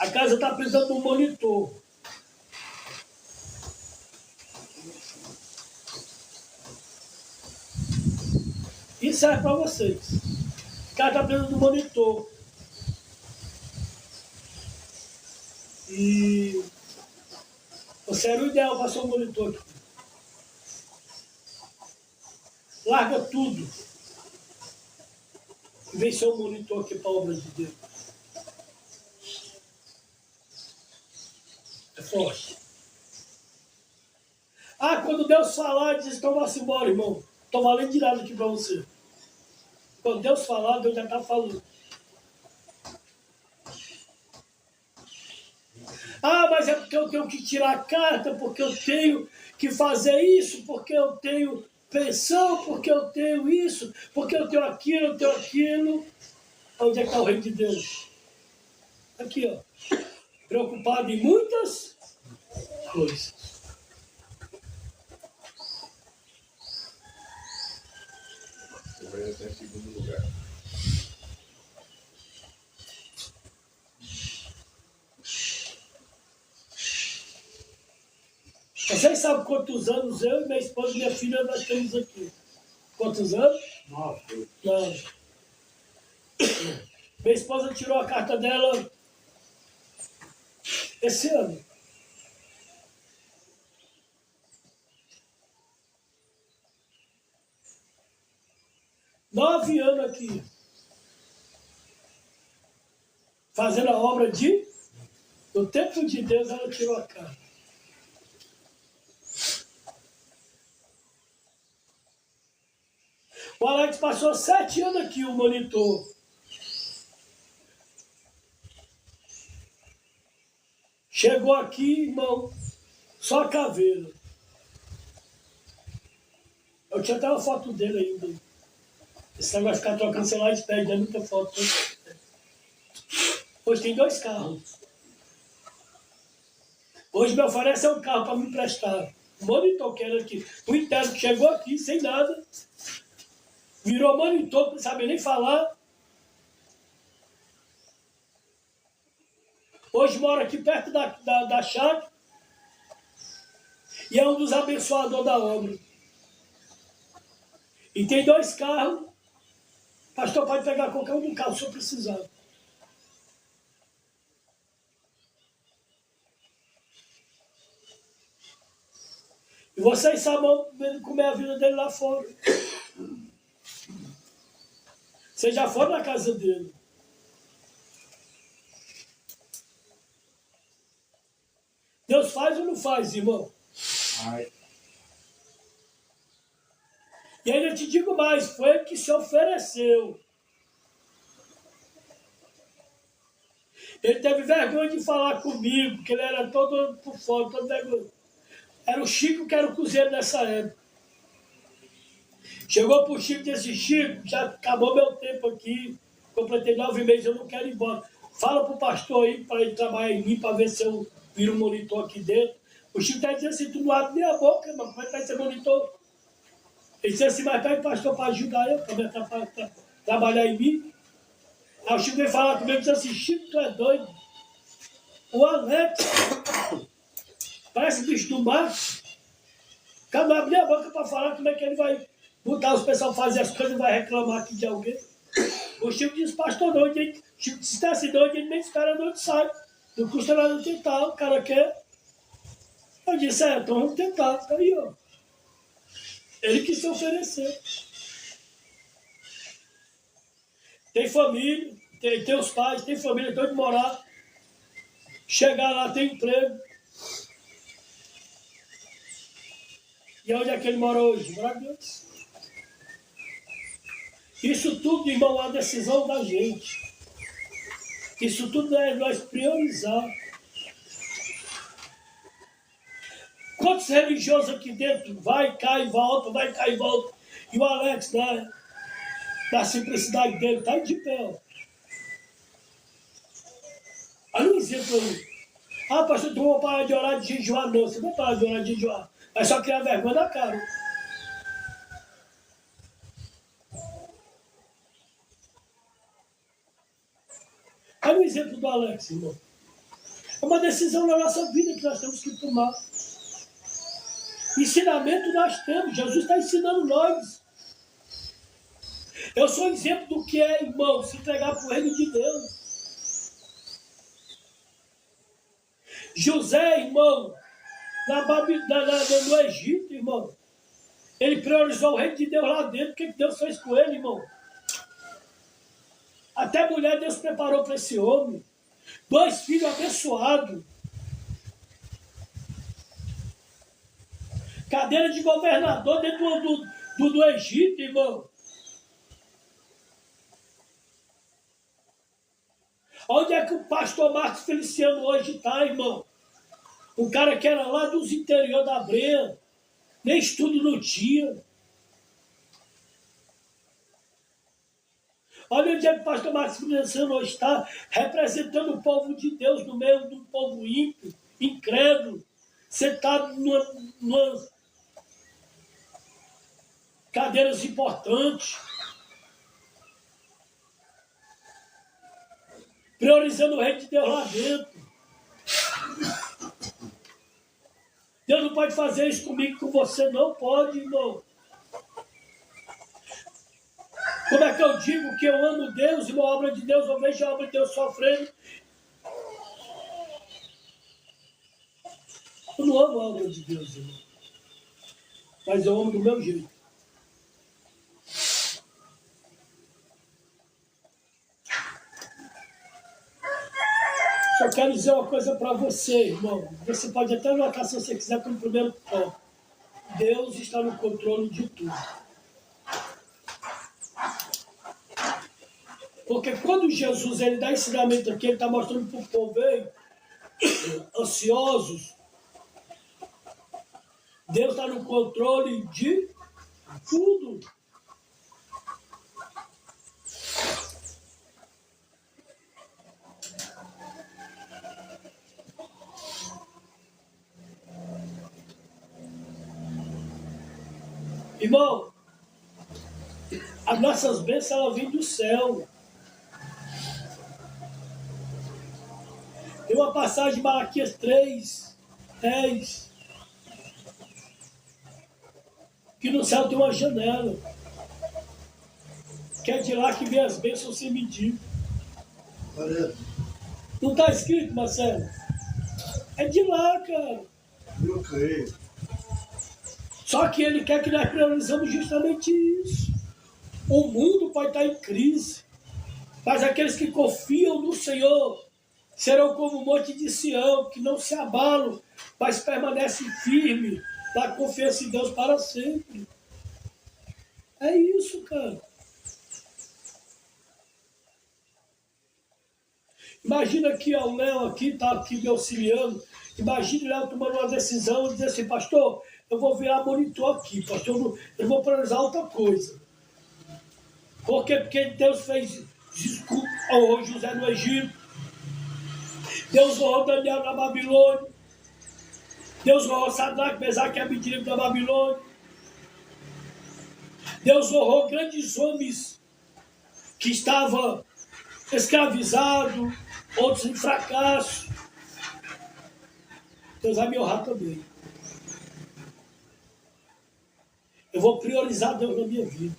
a casa está precisando de um monitor. Isso serve para vocês. A casa está precisando de um monitor. E você era o ideal para ser um monitor aqui. Larga tudo. E vem ser um monitor aqui para a obra de Deus. É forte. Ah, quando Deus falar, diz, então vá-se embora, irmão. Estou valendo de nada aqui para você. Quando Deus falar, Deus já está falando. Ah, mas é porque eu tenho que tirar a carta, porque eu tenho que fazer isso, porque eu tenho pensão, porque eu tenho isso, porque eu tenho aquilo. Onde é que está o reino de Deus? Aqui, ó. Preocupado em muitas coisas.
Você vai até segundo lugar.
Vocês sabem quantos anos eu e minha esposa e minha filha nós temos aqui? Quantos anos?
9.
Não. Minha esposa tirou a carta dela esse ano. Nove anos aqui. Fazendo a obra de No tempo de Deus, ela tirou a carne. O Alex passou 7 anos aqui, o monitor. Chegou aqui, irmão, só a caveira. Eu tinha até uma foto dele ainda. Esse negócio de ficar trocando celular de pé, dá muita foto. Hoje tem 2 carros. Hoje me oferece um carro para me emprestar. O monitor que era aqui, o interno que chegou aqui sem nada, virou monitor, não sabe nem falar. Hoje mora aqui perto da chácara e é um dos abençoadores da obra. E tem 2 carros. O pastor pode pegar qualquer um do carro se eu precisar. E vocês sabem como é a vida dele lá fora. Vocês já foram na casa dele. Deus faz ou não faz, irmão?
Ai,
E ainda te digo mais, foi ele que se ofereceu. Ele teve vergonha de falar comigo, porque ele era todo por fora, todo vergonha. Era o Chico que era o cozinheiro nessa época. Chegou pro Chico e disse, Chico, já acabou meu tempo aqui, completei 9 meses, eu não quero ir embora. Fala pro pastor aí para ele trabalhar em mim, para ver se eu viro um monitor aqui dentro. O Chico está dizendo assim, tu não abre nem a boca, irmão, como é que vai ser monitor? Ele disse assim, mas pede pastor para ajudar eu, para trabalhar em mim. Aí o Chico veio falar comigo e disse assim, Chico, tu é doido? O Alex parece bicho do mar. O cara não abre nem a boca para falar como é que ele vai botar os pessoal fazer as coisas e vai reclamar aqui de alguém. O Chico disse, pastor, não, ele, Chico, se está assim, não, ele nem espera não sai. Não custa nada tentar, o cara quer. Eu disse, então vamos tentar. Tá aí, ó. Ele quis se oferecer. Tem família, tem os pais, tem família, tem onde morar. Chegar lá, tem emprego. E onde é que ele mora hoje? Bragança. Isso tudo, irmão, é uma decisão da gente. Isso tudo é nós priorizar. Quantos religiosos aqui dentro vai, cai, volta, vai, cai, volta. E o Alex, da simplicidade dele, está de pé. Ó. Olha um exemplo aí. Ah, pastor, tu não vai parar de orar de jejuar, não. Você não vai parar de orar de jejuar. É só criar vergonha na cara. Olha o exemplo do Alex, irmão. É uma decisão na nossa vida que nós temos que tomar. Ensinamento nós temos. Jesus está ensinando nós. Eu sou exemplo do que é, irmão, se entregar para o reino de Deus. José, irmão, no Egito, irmão, ele priorizou o reino de Deus lá dentro. O que Deus fez com ele, irmão? Até mulher Deus preparou para esse homem. 2 filhos abençoados. Cadeira de governador dentro do Egito, irmão. Onde é que o pastor Marcos Feliciano hoje está, irmão? Um cara que era lá dos interior da Breia, nem estudo não tinha. Olha onde é que o pastor Marcos Feliciano hoje está, representando o povo de Deus no meio do povo ímpio, incrédulo, sentado numa cadeiras importantes, priorizando o reino de Deus lá dentro. Deus não pode fazer isso comigo, com você não pode, irmão. Como é que eu digo que eu amo Deus e uma obra de Deus, eu vejo a obra de Deus sofrendo? Eu não amo a obra de Deus, irmão. Mas eu amo do meu jeito. Só quero dizer uma coisa para você, irmão. Você pode até anotar se você quiser como primeiro ponto. Deus está no controle de tudo. Porque quando Jesus ele dá ensinamento aqui, ele está mostrando para o povo, ei, ansiosos, Deus está no controle de tudo. Irmão, as nossas bênçãos elas vêm do céu. Tem uma passagem de Malaquias 3, 10, que no céu tem uma janela, que é de lá que vem as bênçãos sem medir.
Olha,
Não está escrito, Marcelo? É de lá, cara.
eu creio.
Só que ele quer que nós priorizamos justamente isso. O mundo pode estar em crise, mas aqueles que confiam no Senhor serão como o monte de Sião, que não se abalam, mas permanecem firmes na confiança em Deus para sempre. É isso, cara. Imagina que o Léo aqui está aqui me auxiliando. Imagina o Léo tomando uma decisão e dizer assim, pastor, eu vou virar monitor aqui, pastor, eu vou priorizar outra coisa. Por quê? Porque Deus fez honrou José no Egito, Deus honrou Daniel na Babilônia, Deus honrou Sadraque, Mesaque e Abidinego na Babilônia, Deus honrou grandes homens que estavam escravizados, outros em fracasso. Deus vai me honrar também. Eu vou priorizar Deus na minha vida.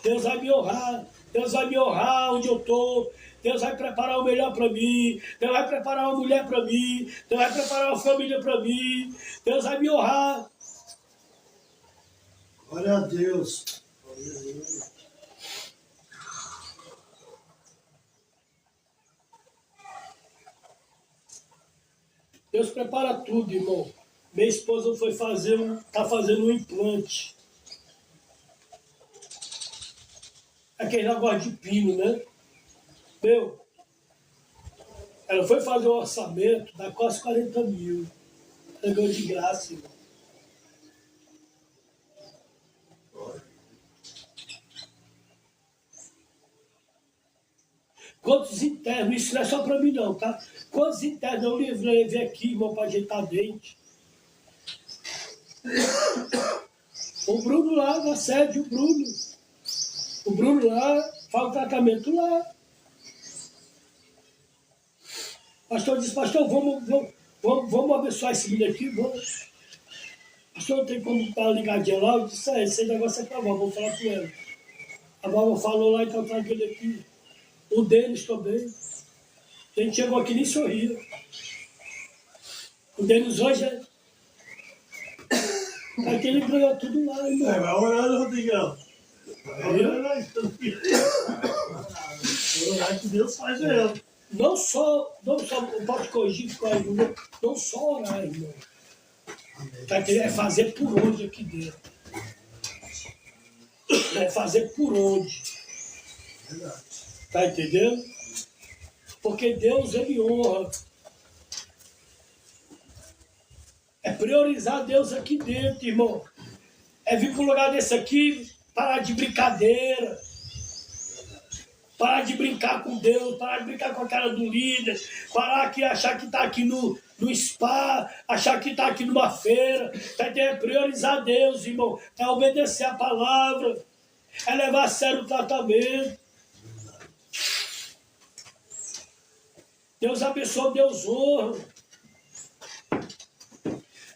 Deus vai me honrar. Deus vai me honrar onde eu estou. Deus vai preparar o melhor para mim. Deus vai preparar uma mulher para mim. Deus vai preparar uma família para mim. Deus vai me honrar.
Glória a Deus.
Deus prepara tudo, irmão. Minha esposa foi está fazendo um implante. Aquele negócio de pino, né? Meu, ela foi fazer um orçamento, dá quase 40 mil. Ela ganhou de graça, irmão. Quantos internos, isso não é só para mim não, tá? Quantos internos eu levei aqui, irmão, para ajeitar dente? O Bruno lá, na sede, o Bruno. O Bruno lá, faz o tratamento lá. O pastor disse, pastor, vamos abençoar esse menino aqui, vamos. Pastor, não tem como estar ligadinho lá? Eu disse, esse negócio é para a vovó, vou falar com ela. A vovó falou lá, então traga ele aqui. O Denis também. A gente chegou aqui e nem sorria. O Denis hoje é... Aquele ganhou tudo lá, irmão.
Vai orando, Rodrigão. Vai orando. Orar que Deus faz mesmo.
Não só pode corrigir, não só orar, irmão. Tá entendendo? É fazer por onde aqui dentro. É fazer por onde.
Verdade.
Tá entendendo? Porque Deus, ele honra. É priorizar Deus aqui dentro, irmão. É vir para um lugar desse aqui, parar de brincadeira. Parar de brincar com Deus, parar de brincar com a cara do líder, parar de achar que está aqui no spa, achar que está aqui numa feira. Tá entendendo? É priorizar Deus, irmão. É obedecer a palavra. É levar a sério o tratamento. Deus abençoa, Deus honra.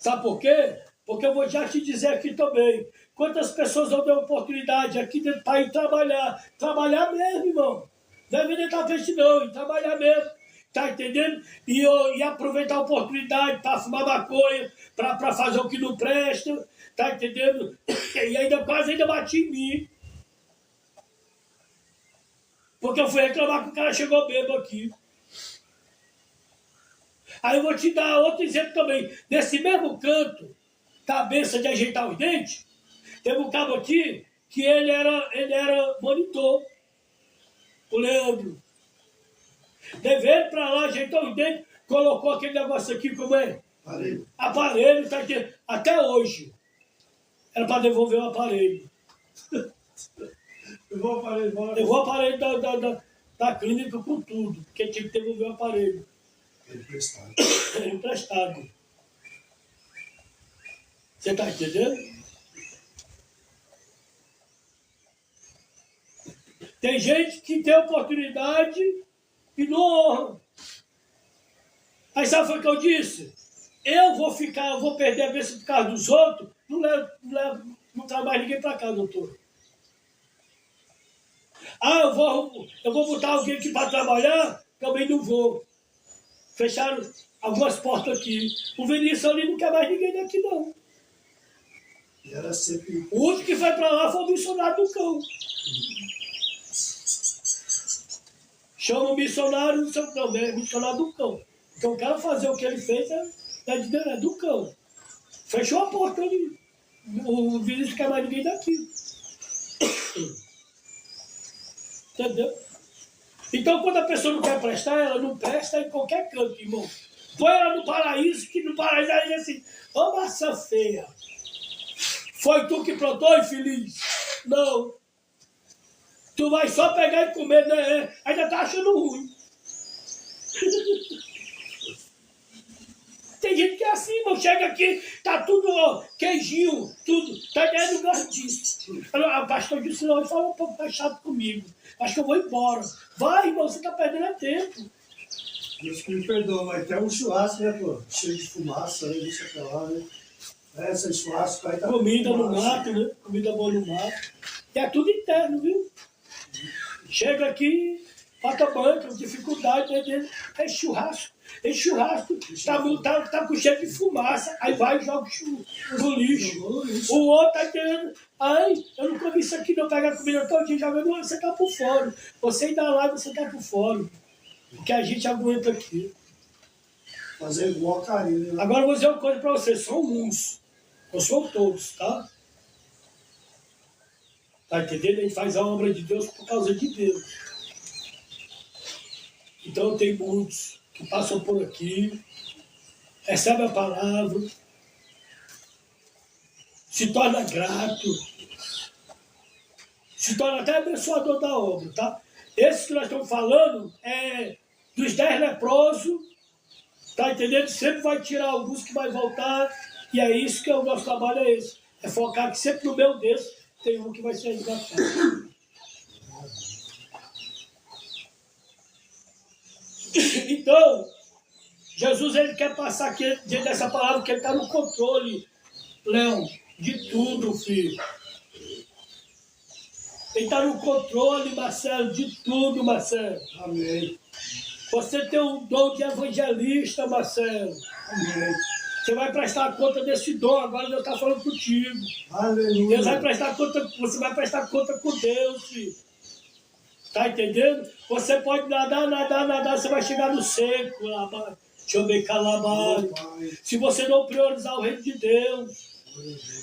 Sabe por quê? Porque eu vou já te dizer aqui também. Quantas pessoas não dão oportunidade aqui dentro para ir trabalhar? Trabalhar mesmo, irmão. Não é vender tapete não, trabalhar mesmo. Tá entendendo? E aproveitar a oportunidade para fumar maconha, para fazer o que não presta. Tá entendendo? E ainda quase bati em mim. Porque eu fui reclamar que o cara chegou bêbado aqui. Aí eu vou te dar outro exemplo também. Nesse mesmo canto, cabeça de ajeitar os dentes, teve um cabo aqui que ele era monitor. O Leandro. Levei ele pra lá, ajeitou os dentes, colocou aquele negócio aqui, como é? Aparelho, tá aqui. Até hoje. Era para devolver o aparelho.
Eu vou falar embora.
Levou o aparelho da clínica com tudo, porque tinha que devolver o aparelho. Emprestado. Você está entendendo? Tem gente que tem oportunidade e não honra. Aí sabe o que eu disse? Eu vou perder a bênção por causa dos outros, não trago mais ninguém para cá, doutor. Ah, eu vou botar alguém aqui para trabalhar, também não vou. Fecharam algumas portas aqui. O Vinícius ali não quer mais ninguém daqui, não.
Era sempre...
O último que foi para lá foi o missionário do cão. Chama o missionário, não, é missionário do cão. Então o cara fazer o que ele fez é do cão. Fechou a porta ali. O Vinícius não quer mais ninguém daqui. Entendeu? Então, quando a pessoa não quer prestar, ela não presta em qualquer canto, irmão. Põe ela no paraíso, que no paraíso ela diz assim, ô maçã feia, foi tu que plantou, infeliz? Não. Tu vai só pegar e comer, né? Ainda tá achando ruim. Tem gente que é assim, irmão, chega aqui, tá tudo, ó, queijinho, tudo, tá ganhando gordinho. O pastor disse, não, ele falou um pouco mais chato comigo. Acho que eu vou embora. Vai, irmão, você tá perdendo tempo.
Deus que me perdoa, mas tem um churrasco, né, pô? Cheio de fumaça aí, deixa pra lá, né? Essa churrasco aí tá...
Comida no mato, né? Comida boa no mato. E é tudo interno, viu? Chega aqui, pata banca, dificuldade, né? É churrasco. Esse churrasco tá com cheiro de fumaça, aí vai e joga no lixo. O outro tá querendo, ai, eu não comi isso aqui, não pega a comida todinha, jogando, você tá por fora. Você ainda lá, você tá por fora. Porque a gente aguenta aqui.
Fazer igual a Karine, né?
Agora eu vou dizer uma coisa pra vocês, são uns, não são todos, tá? Tá entendendo? A gente faz a obra de Deus por causa de Deus. Então tem muitos que passam por aqui, recebem a palavra, se torna grato, se torna até abençoador da obra, tá? Esses que nós estamos falando é dos 10 leprosos, tá entendendo? Sempre vai tirar alguns que vai voltar, e é isso que é o nosso trabalho, é esse. É focar que sempre no meio desse tem um que vai ser resgatado. Então, Jesus ele quer passar aqui diante dessa palavra, que ele está no controle, Léo, de tudo, filho. Ele está no controle, Marcelo, de tudo, Marcelo.
Amém.
Você tem um dom de evangelista, Marcelo.
Amém.
Você vai prestar conta desse dom, agora Deus está falando contigo.
Aleluia.
Deus vai prestar conta, você vai prestar conta com Deus, filho. Tá entendendo? Você pode nadar, você vai chegar no seco, lá, deixa eu ver, calabado. Se você não priorizar o reino de Deus,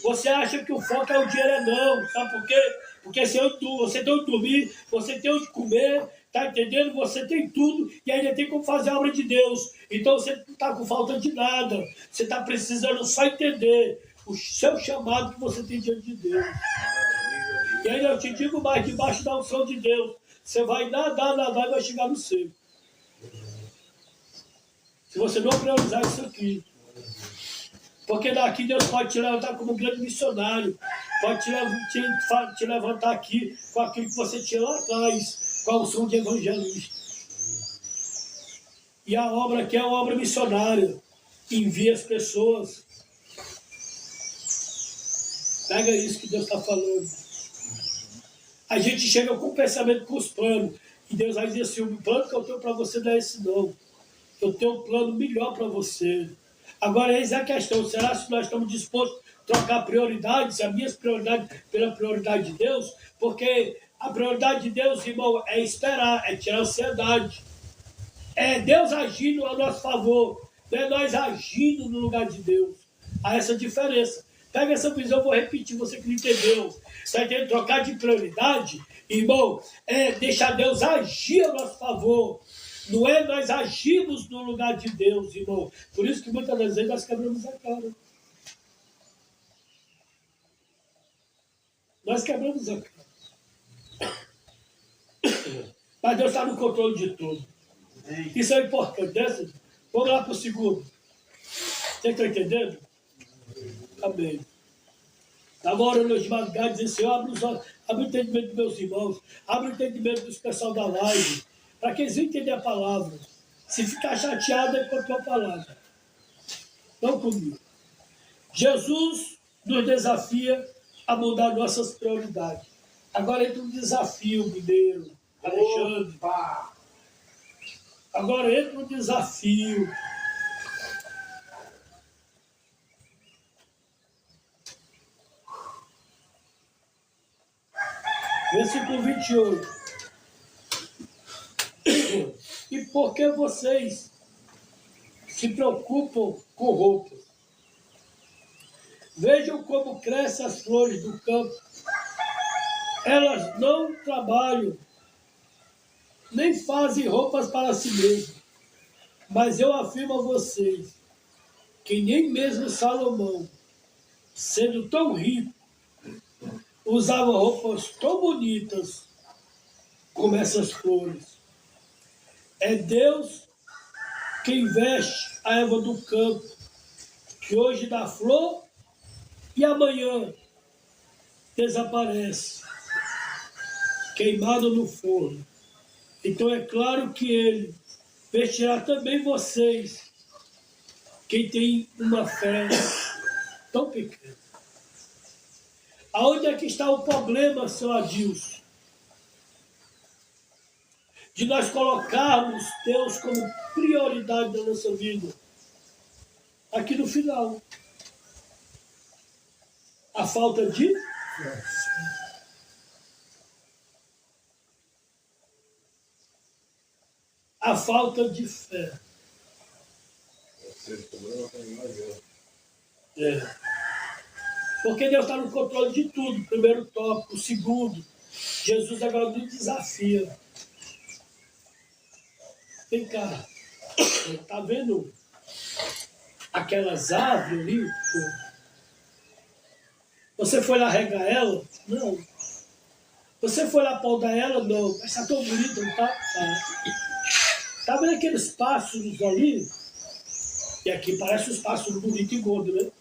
você acha que o foco é o dinheiro, não. Sabe por quê? Porque você tem onde dormir, você tem onde comer, tá entendendo? Você tem tudo e ainda tem como fazer a obra de Deus. Então você não está com falta de nada. Você está precisando só entender o seu chamado que você tem diante de Deus. E ainda eu te digo mais, debaixo da unção de Deus, você vai nadar e vai chegar no seco. Se você não priorizar isso aqui. Porque daqui Deus pode te levantar como um grande missionário. Pode te levantar aqui com aquilo que você tinha lá atrás, com a unção de evangelista. E a obra aqui é uma obra missionária. Envia as pessoas. Pega isso que Deus está falando. A gente chega com o pensamento, com os planos. E Deus vai dizer assim, o plano que eu tenho para você não é esse não. Eu tenho um plano melhor para você. Agora, eis a questão. Será que nós estamos dispostos a trocar prioridades, as minhas prioridades, pela prioridade de Deus? Porque A prioridade de Deus, irmão, é esperar, é tirar a ansiedade. É Deus agindo a nosso favor, não é nós agindo no lugar de Deus. Há essa diferença. Pega essa visão, eu vou repetir, você que não entendeu. Está entendendo? Trocar de prioridade, irmão, é deixar Deus agir a nosso favor. Não é nós agirmos no lugar de Deus, irmão. Por isso que muitas das vezes nós quebramos a cara. Nós quebramos a cara. Mas Deus está no controle de tudo. Isso é importante, né? Vamos lá para o segundo. Você está entendendo? Amém. Estava orando hoje de madrugada, dizendo, Senhor, abre os olhos, abre o entendimento dos meus irmãos, abre o entendimento dos pessoal da live, para que eles venham entender a palavra. Se ficar chateado é com a tua palavra. Não comigo. Jesus nos desafia a mudar nossas prioridades. Agora entra um desafio, mineiro, Alexandre.
Opa!
Agora entra um desafio. Versículo 28. E por que vocês se preocupam com roupas? Vejam como crescem as flores do campo. Elas não trabalham, nem fazem roupas para si mesmas. Mas eu afirmo a vocês que nem mesmo Salomão, sendo tão rico, usava roupas tão bonitas como essas flores. É Deus quem veste a erva do campo, que hoje dá flor e amanhã desaparece, queimado no forno. Então é claro que Ele vestirá também vocês, quem tem uma fé tão pequena. Aonde é que está o problema, seu Adilson? De nós colocarmos Deus como prioridade da nossa vida. Aqui no final. A falta de fé. A falta de fé. É. Porque Deus está no controle de tudo, primeiro tópico. O segundo, Jesus agora nos desafia. Vem cá, tá vendo aquelas árvores ali? Você foi lá regar ela? Não. Você foi lá podar ela? Não. Mas tá tão bonito, não tá? Tá vendo aqueles pássaros ali? E aqui parece uns pássaros bonitos e gordos, né?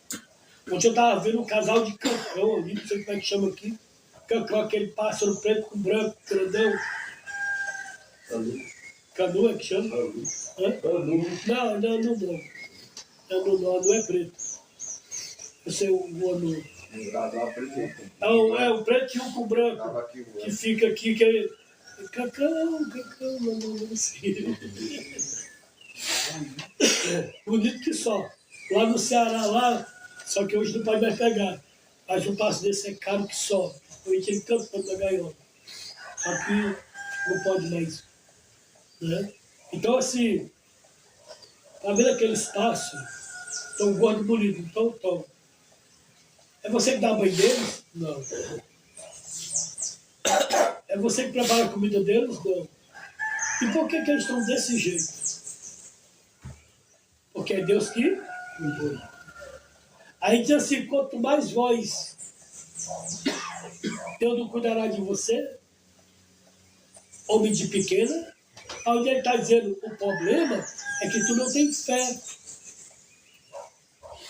Ontem eu estava vendo um casal de cancão ali, não sei como é que chama aqui. Cancão, aquele pássaro preto com branco, grandão. Canu é que chama? Canu. Não é preto. Esse é o anu. É o preto e um com branco. Que fica aqui, que é... Cacão, não sei. Bonito que só. Lá no Ceará, lá... Só que hoje não pode mais pegar. Mas um passo desse é caro que só. Eu tinha cantando na gaiola. Só que não pode mais. Né? Então, assim, tá vendo aqueles pássaros? Tão gordo e bonito, tão. É você que dá banho deles? Não. É você que prepara a comida deles? Não. E por que eles estão desse jeito? Porque é Deus que cuidou. Aí diz assim, quanto mais vós, Deus não cuidará de você, homem de pequena. Onde ele está dizendo, o problema é que tu não tem fé.